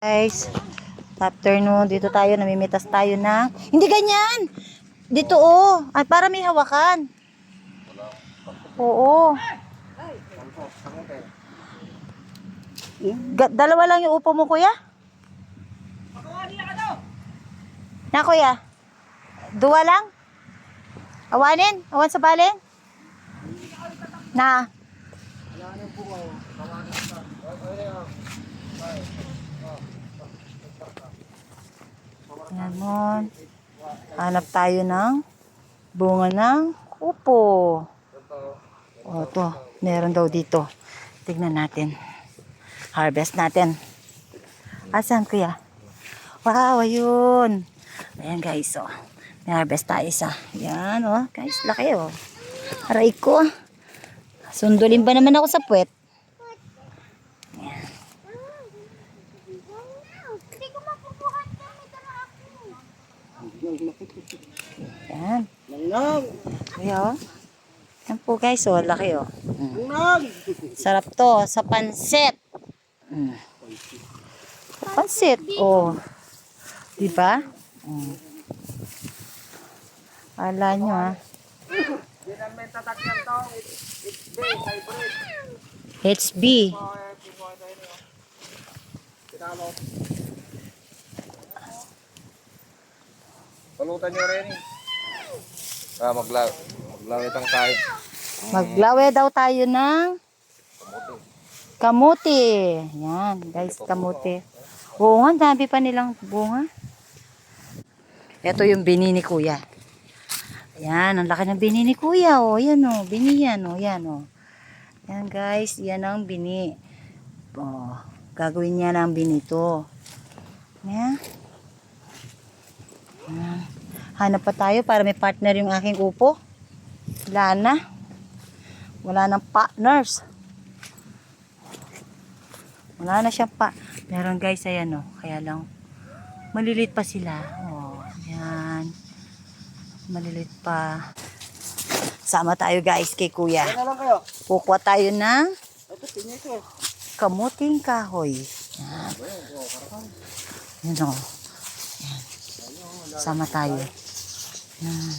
Guys, afternoon, dito tayo, namimitas tayo ng, hindi ganyan, dito oh, ay para may hawakan. Oo. Dalawa lang yung upo mo, kuya? Na, kuya? Dua lang? Awanin? Awan sa balin? Na? Ganon. Hanap tayo ng bunga ng upo. O, to. Meron daw dito. Tignan natin. Harvest natin. Asan, kuya? Wow, ayun. Ayan, guys, oh. May harvest tayo isa. Ayan, oh. Guys, laki, oh. Aray ko. Sundulin ba naman ako sa puwet? Ayan. Ayan. Kuya, oh. Ayan po, guys, oh. Laki, oh. Sarap to. Sa pansit. Pansit, oh. Diba? Ala nyo, ha? HB. Palutan nyo rin. Maglawit ang tayo. Maglawe daw tayo ng kamuti. Yan, guys, kamuti. Oo nga, dami pa nilang bunga. Ito yung bini ni kuya. Ayan, ang laki ng bini ni kuya. O, yan o, bini yan o, yan o. Yan guys, yan ang bini. O, gagawin niya ng bini to. Yan. Yan. Hanap pa tayo para may partner yung aking upo. Wala na. Wala nang partners. Wala na siyang meron guys, ayan o. Kaya lang, malilit pa sila. O, yan. Malilit pa. Sama tayo guys kay kuya. Kukuha tayo ng kamuting kahoy. Yan. Yan o. Yan. Sama tayo. Yan.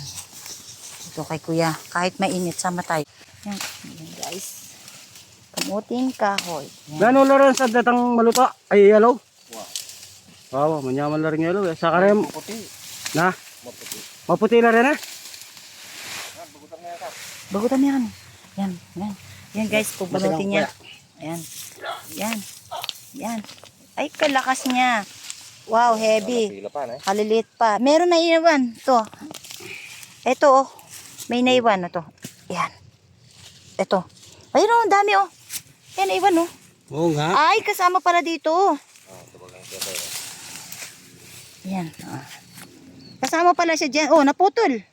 Ito kay kuya. Kahit mainit, sama tayo. Yan, yan guys. Kamuting kahoy. Gano'n lang sa datang maluto? Ay, yellow? Wow, manyaman lang rin yellow. Sa karem, na? Maputi na rin eh? Bagutan niya kan. Yan, yan. Yan guys, pagbalutin niya. Ayan. Yan. Yan. Ay, kalakas niya. Wow, heavy. Kaliliit pa. Meron na iwan. Ito. Ito oh. May naiwan na to. Yan. Ito. Ayun oh, dami oh. Yan, naiwan oh. Oo nga. Ay, kasama pala dito. Yan. Kasama pala siya dyan. Oh, naputol.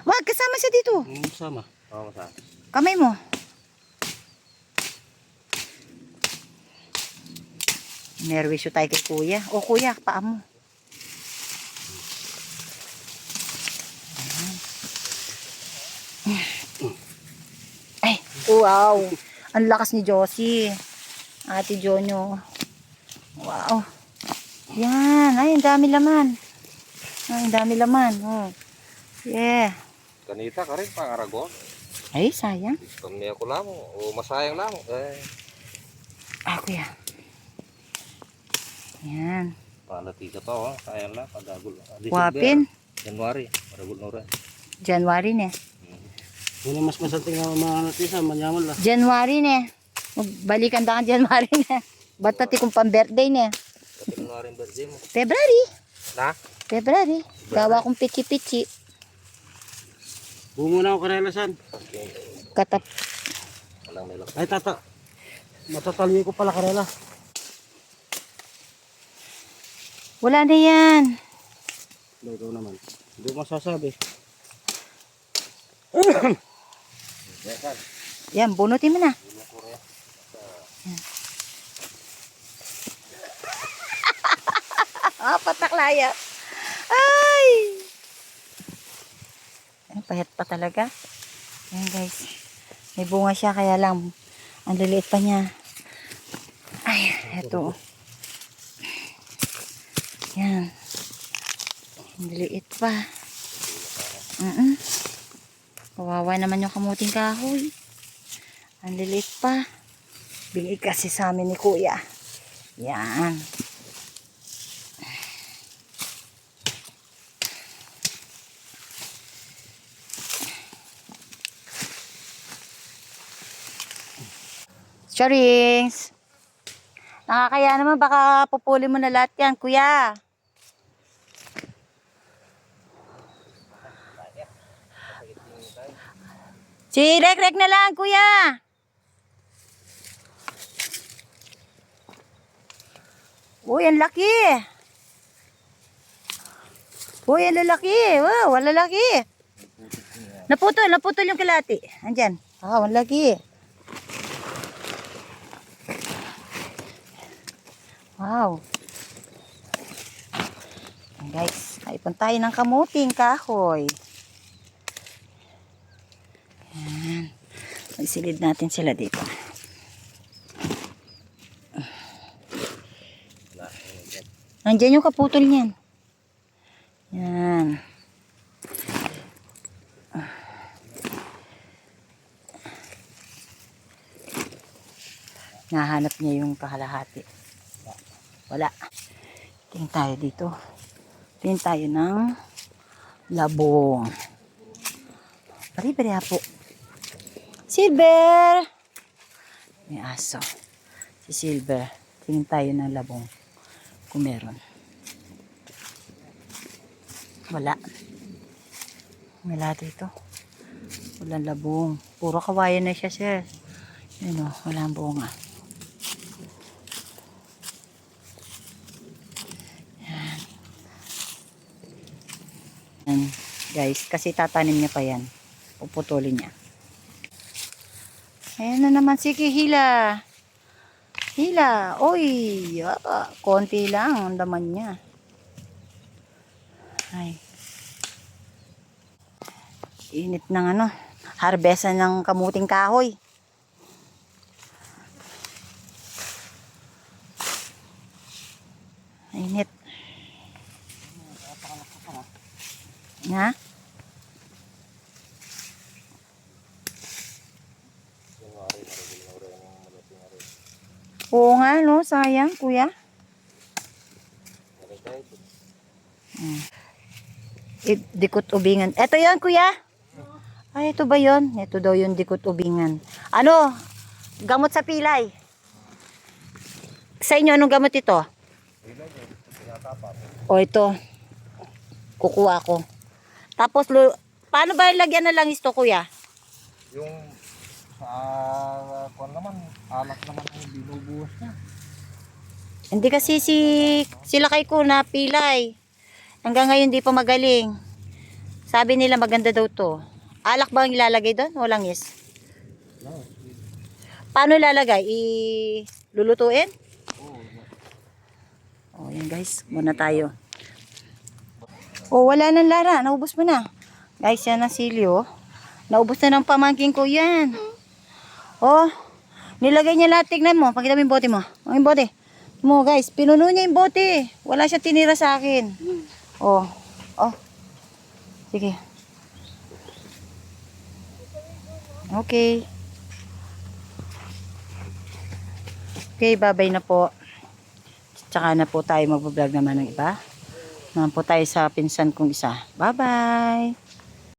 Wag, kasama siya dito. Sama. Oo, sama. Kamay mo. Nerwisyo tayo kay kuya. O kuya, paa mo. Ay, wow. Ang lakas ni Josie. Ate Jonyo. Wow. Yan. Ay, ang dami laman. Ay, ang dami laman. Oh. Yeah. Kanita ka rin, pang-aragon. Ay, sayang. Kami ako lang, o masayang lang. Kuya. Yan. Palati ka to, sayang lang, padagol. Wapin. January, padagol na rin. January ne. Una mas masanting na mga natisa, manyaman lang. January ne. Magbalikan da January ne. Ba't kung pang-birthday ne? January birthday mo. February. Na? February. Gawa kong pichi-pichi. Bungo na ako karelasan. Katap. Walang nilak. Ay, tata. Matatalwi ko pala karela. Wala na yan. Ikaw naman. Hindi ko masasabi. Yan, bunutin mo na. Yan. Pataklaya. Ay! Ay, payat pa talaga. Ayan guys. May bunga siya kaya lang ang liliit pa niya. Ay, eto. Yan. Liit pa. Kawawa naman yung kamuting kahoy. Ang lilit pa. Bigay kasi sa amin ni Kuya. Yan. Charings. Nakakaya naman, baka pupuli mo na lahat yan, Kuya. Si Rek-Rek na lang, Kuya. Uy, ang laki. Uy, ang lalaki. Wow, ang lalaki. Naputol yung kalati. Andyan. Ah, ang laki. Wow. Ayan, guys, kaipon tayo ng kamuting kahoy. Ayan. Magsilid natin sila dito. Nandiyan yung kaputol niyan. Yan. Nahanap niya yung kahalahati. Wala. Tingin tayo dito. Tingin tayo ng labong. Bari-bari po. Silver! May aso. Si Silver. Tingin tayo ng labong. Kung meron. Wala. Wala dito. Walang labong. Puro kawayan na siya, sir. Yun o, walang bunga. Yan. Guys, kasi tatanim niya pa yan. Puputulin niya. Ayan na naman si Hila. Hila. Oy, konti lang ang laman niya. Ay. Init ng harvestan ng kamuting kahoy. Init. Na? Oo nga, no? Sayang, Kuya. Dikot ubingan. Ito yan, Kuya. Ay, ito ba yon? Ito daw yung dikot ubingan. Ano? Gamot sa pilay. Sa inyo, anong gamot ito? O, ito. Kukuha ko. Tapos, paano ba lagyan na lang ito, Kuya? Yung kung naman, alak naman ang binubuhos niya. Hindi kasi sila kay ko na pilay. Hanggang ngayon di pa magaling. Sabi nila maganda daw to. Alak ba ang ilalagay doon? Walang yes. Paano ilalagay? Lulutuin? Oh, yan guys. Muna tayo. Oh, wala nang Lara. Naubos mo na. Guys, yan ang silyo. Naubos na ng pamangking ko yan. Oh, nilagay niya lahat. Tignan mo. Pakita mo yung bote mo. Ang bote. Mo guys, pinuno niya yung bote. Wala siya tinira sa akin. Oh. Oh. Sige. Okay. Okay, bye-bye na po. Tsaka na po tayo mag-vlog naman ng iba. Naman po tayo sa pinsan kong isa. Bye-bye.